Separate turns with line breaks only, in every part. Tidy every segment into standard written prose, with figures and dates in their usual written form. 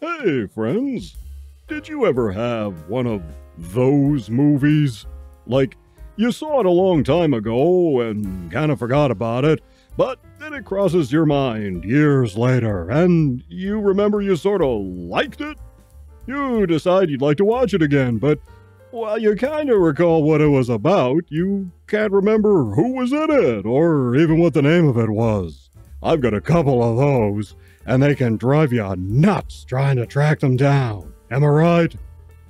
Hey, friends. Did you ever have one of those movies? Like, you saw it a long time ago and kind of forgot about it, but then it crosses your mind years later, and you remember you sort of liked it? You decide you'd like to watch it again, but while you kind of recall what it was about, you can't remember who was in it, or even what the name of it was. I've got a couple of those, and they can drive you nuts trying to track them down. Am I right?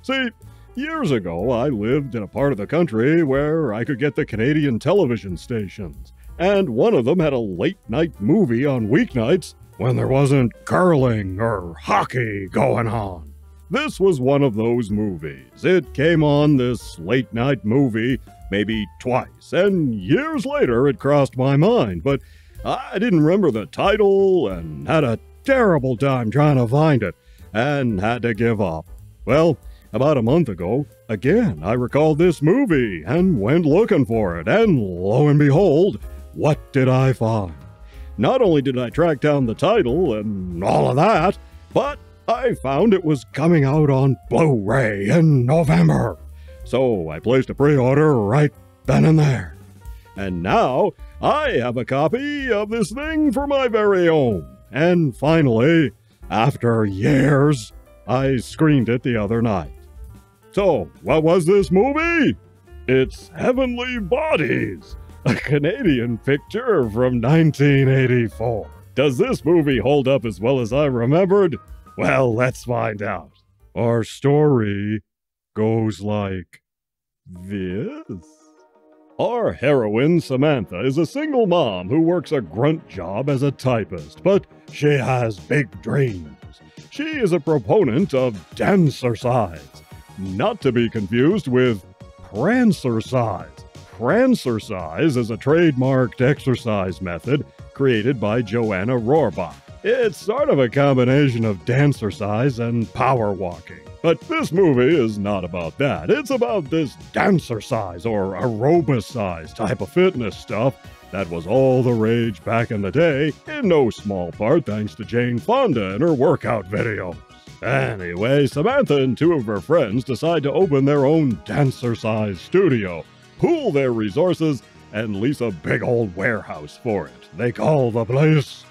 See, years ago I lived in a part of the country where I could get the Canadian television stations, and one of them had a late-night movie on weeknights when there wasn't curling or hockey going on. This was one of those movies. It came on this late-night movie maybe twice, and years later it crossed my mind, but I didn't remember the title and had a terrible time trying to find it and had to give up. Well, about a month ago, again, I recalled this movie and went looking for it, and lo and behold, what did I find? Not only did I track down the title and all of that, but I found it was coming out on Blu-ray in November. So I placed a pre-order right then and there. And now I have a copy of this thing for my very own. And finally, after years, I screened it the other night. So, what was this movie? It's Heavenly Bodies, a Canadian picture from 1984. Does this movie hold up as well as I remembered? Well, let's find out. Our story goes like this. Our heroine, Samantha, is a single mom who works a grunt job as a typist, but she has big dreams. She is a proponent of Dancercise, not to be confused with Prancercise. Prancercise is a trademarked exercise method created by Joanna Rohrbach. It's sort of a combination of dancercise and power walking. But this movie is not about that. It's about this dancercise or aerobicise type of fitness stuff that was all the rage back in the day, in no small part thanks to Jane Fonda and her workout videos. Anyway, Samantha and two of her friends decide to open their own Dancercise studio, pool their resources, and lease a big old warehouse for it. They call the place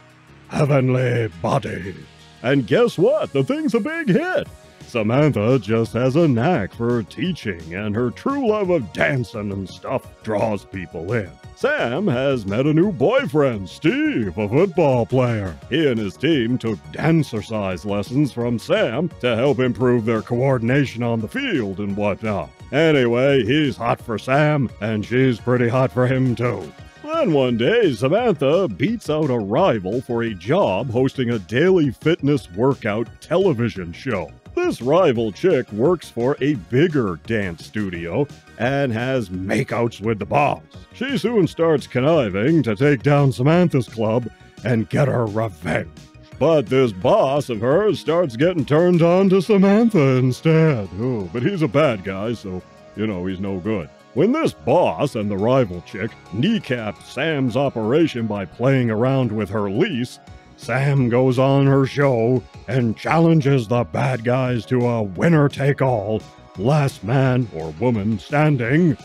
Heavenly Bodies. And guess what? The thing's a big hit. Samantha just has a knack for teaching, and her true love of dancing and stuff draws people in. Sam has met a new boyfriend, Steve, a football player. He and his team took dancercise lessons from Sam to help improve their coordination on the field and whatnot. Anyway, he's hot for Sam, and she's pretty hot for him too. Then one day, Samantha beats out a rival for a job hosting a daily fitness workout television show. This rival chick works for a bigger dance studio and has makeouts with the boss. She soon starts conniving to take down Samantha's club and get her revenge. But this boss of hers starts getting turned on to Samantha instead. Oh, but he's a bad guy, so, he's no good. When this boss and the rival chick kneecap Sam's operation by playing around with her lease, Sam goes on her show and challenges the bad guys to a winner-take-all, last man or woman standing,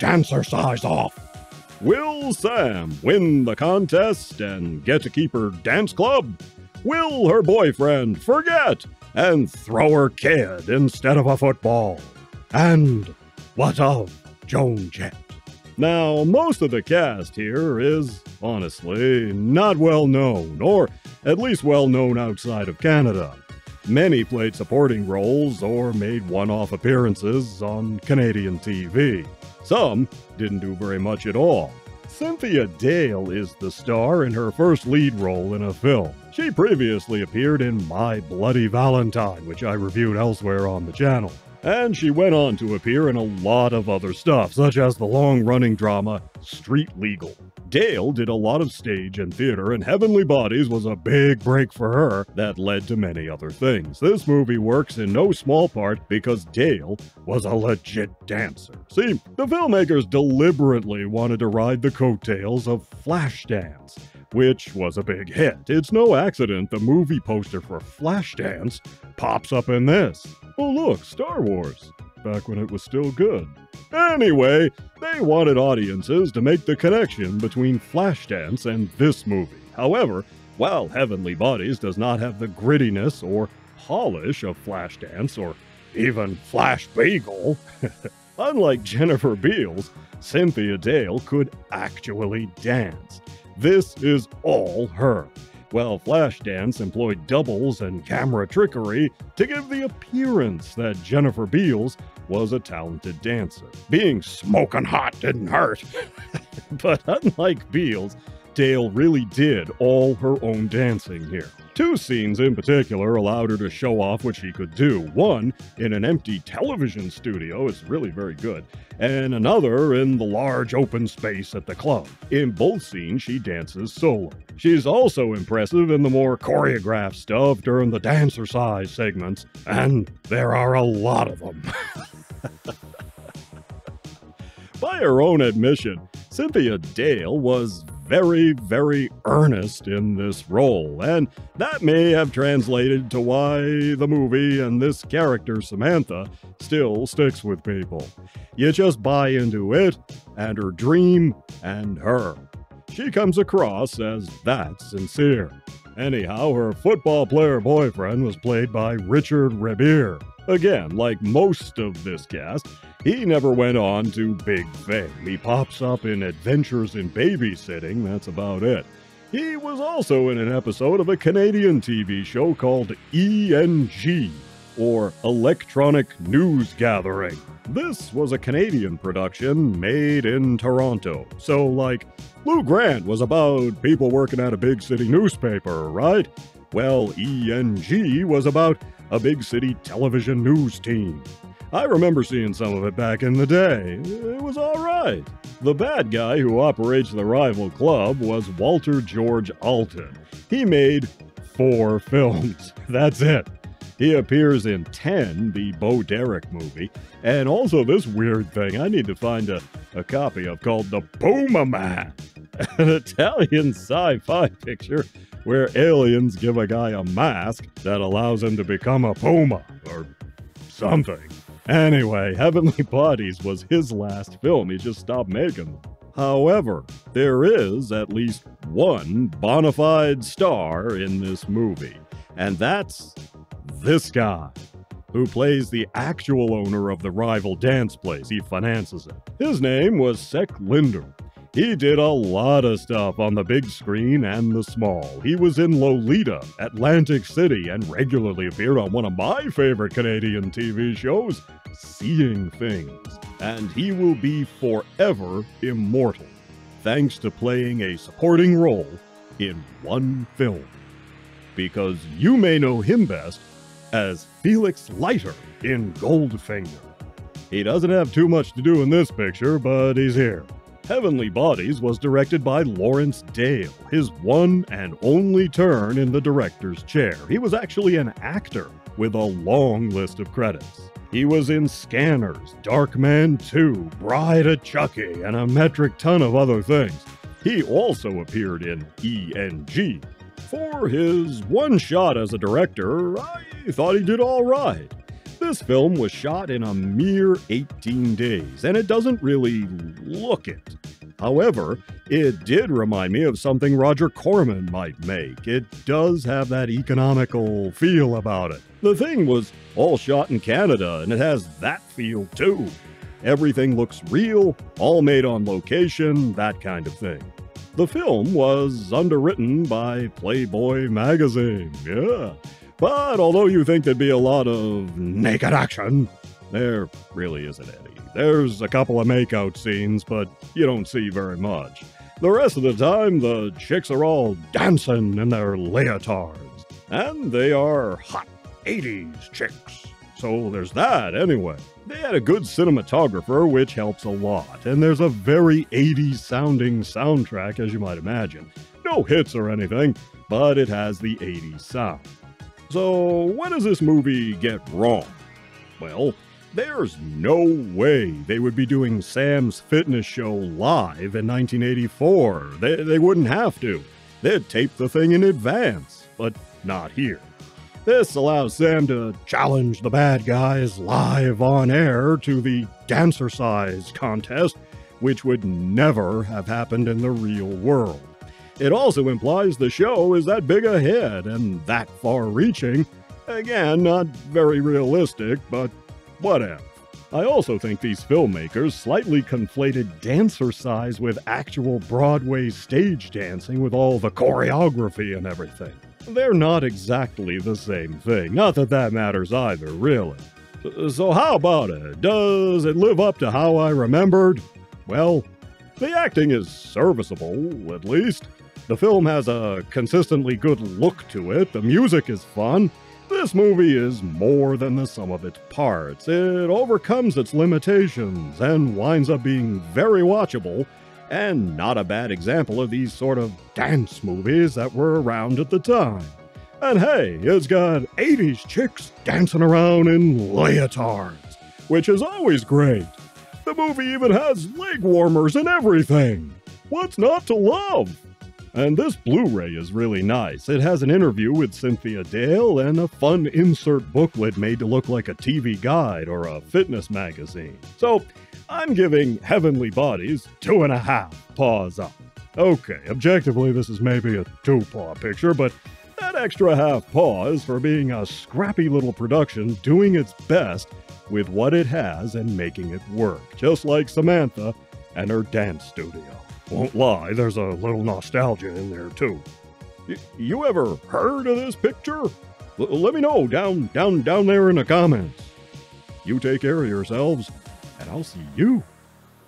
Dancercise off. Will Sam win the contest and get to keep her dance club? Will her boyfriend forget and throw her kid instead of a football? And what of Joan Jett? Now, most of the cast here is, honestly, not well known, or at least well known outside of Canada. Many played supporting roles or made one-off appearances on Canadian TV. Some didn't do very much at all. Cynthia Dale is the star in her first lead role in a film. She previously appeared in My Bloody Valentine, which I reviewed elsewhere on the channel. And she went on to appear in a lot of other stuff, such as the long-running drama Street Legal. Dale did a lot of stage and theater, and Heavenly Bodies was a big break for her that led to many other things. This movie works in no small part because Dale was a legit dancer. See, the filmmakers deliberately wanted to ride the coattails of Flashdance, which was a big hit. It's no accident the movie poster for Flashdance pops up in this. Oh look, Star Wars. Back when it was still good. Anyway, they wanted audiences to make the connection between Flashdance and this movie. However, while Heavenly Bodies does not have the grittiness or polish of Flashdance or even Flash Bagel, unlike Jennifer Beals, Cynthia Dale could actually dance. This is all her. Well, Flashdance employed doubles and camera trickery to give the appearance that Jennifer Beals was a talented dancer. Being smoking hot didn't hurt. But unlike Beals, Dale really did all her own dancing here. Two scenes in particular allowed her to show off what she could do. One in an empty television studio, it's really very good, and another in the large open space at the club. In both scenes, she dances solo. She's also impressive in the more choreographed stuff during the Dancercise segments, and there are a lot of them. By her own admission, Cynthia Dale was very, very earnest in this role, and that may have translated to why the movie and this character, Samantha, still sticks with people. You just buy into it, and her dream, and her. She comes across as that sincere. Anyhow, her football player boyfriend was played by Richard Rebiere. Again, like most of this cast, he never went on to big fame. He pops up in Adventures in Babysitting, that's about it. He was also in an episode of a Canadian TV show called E.N.G, or Electronic News Gathering. This was a Canadian production made in Toronto. So, like, Lou Grant was about people working at a big city newspaper, right? Well, E.N.G was about a big city television news team. I remember seeing some of it back in the day. It was alright. The bad guy who operates the rival club was Walter George Alton. He made 4 films. That's it. He appears in 10, the Bo Derek movie, and also this weird thing I need to find a copy of called The Puma Man, an Italian sci-fi picture where aliens give a guy a mask that allows him to become a puma, or something. Anyway, Heavenly Bodies was his last film. He just stopped making them. However, there is at least one bona fide star in this movie, and that's this guy, who plays the actual owner of the rival dance place. He finances it. His name was Sek Linder. He did a lot of stuff on the big screen and the small. He was in Lolita, Atlantic City, and regularly appeared on one of my favorite Canadian TV shows, Seeing Things. And he will be forever immortal, thanks to playing a supporting role in one film. Because you may know him best as Felix Leiter in Goldfinger. He doesn't have too much to do in this picture, but he's here. Heavenly Bodies was directed by Lawrence Dale, his one and only turn in the director's chair. He was actually an actor with a long list of credits. He was in Scanners, Darkman 2, Bride of Chucky, and a metric ton of other things. He also appeared in E.N.G. For his one shot as a director, I thought he did all right. This film was shot in a mere 18 days, and it doesn't really look it. However, it did remind me of something Roger Corman might make. It does have that economical feel about it. The thing was all shot in Canada, and it has that feel too. Everything looks real, all made on location, that kind of thing. The film was underwritten by Playboy magazine, yeah. But although you think there'd be a lot of naked action, there really isn't any. There's a couple of makeout scenes, but you don't see very much. The rest of the time, the chicks are all dancing in their leotards. And they are hot 80s chicks. So there's that anyway. They had a good cinematographer, which helps a lot. And there's a very 80s sounding soundtrack, as you might imagine. No hits or anything, but it has the 80s sound. So, what does this movie get wrong? Well, there's no way they would be doing Sam's Fitness Show live in 1984. They wouldn't have to. They'd tape the thing in advance, but not here. This allows Sam to challenge the bad guys live on air to the Dancercise contest, which would never have happened in the real world. It also implies the show is that big a hit and that far-reaching. Again, not very realistic, but whatever. I also think these filmmakers slightly conflated Dancercise with actual Broadway stage dancing with all the choreography and everything. They're not exactly the same thing, not that that matters either, really. So how about it? Does it live up to how I remembered? Well, the acting is serviceable, at least. The film has a consistently good look to it, the music is fun. This movie is more than the sum of its parts. It overcomes its limitations and winds up being very watchable, and not a bad example of these sort of dance movies that were around at the time. And hey, it's got 80s chicks dancing around in leotards, which is always great. The movie even has leg warmers and everything. What's not to love? And this Blu-ray is really nice. It has an interview with Cynthia Dale and a fun insert booklet made to look like a TV guide or a fitness magazine. So, I'm giving Heavenly Bodies 2.5 paws up. Okay, objectively this is maybe a 2-paw picture, but that extra half paw is for being a scrappy little production doing its best with what it has and making it work, just like Samantha and her dance studio. Won't lie, there's a little nostalgia in there too. You ever heard of this picture? Let me know down there in the comments. You take care of yourselves, and I'll see you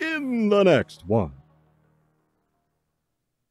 in the next one.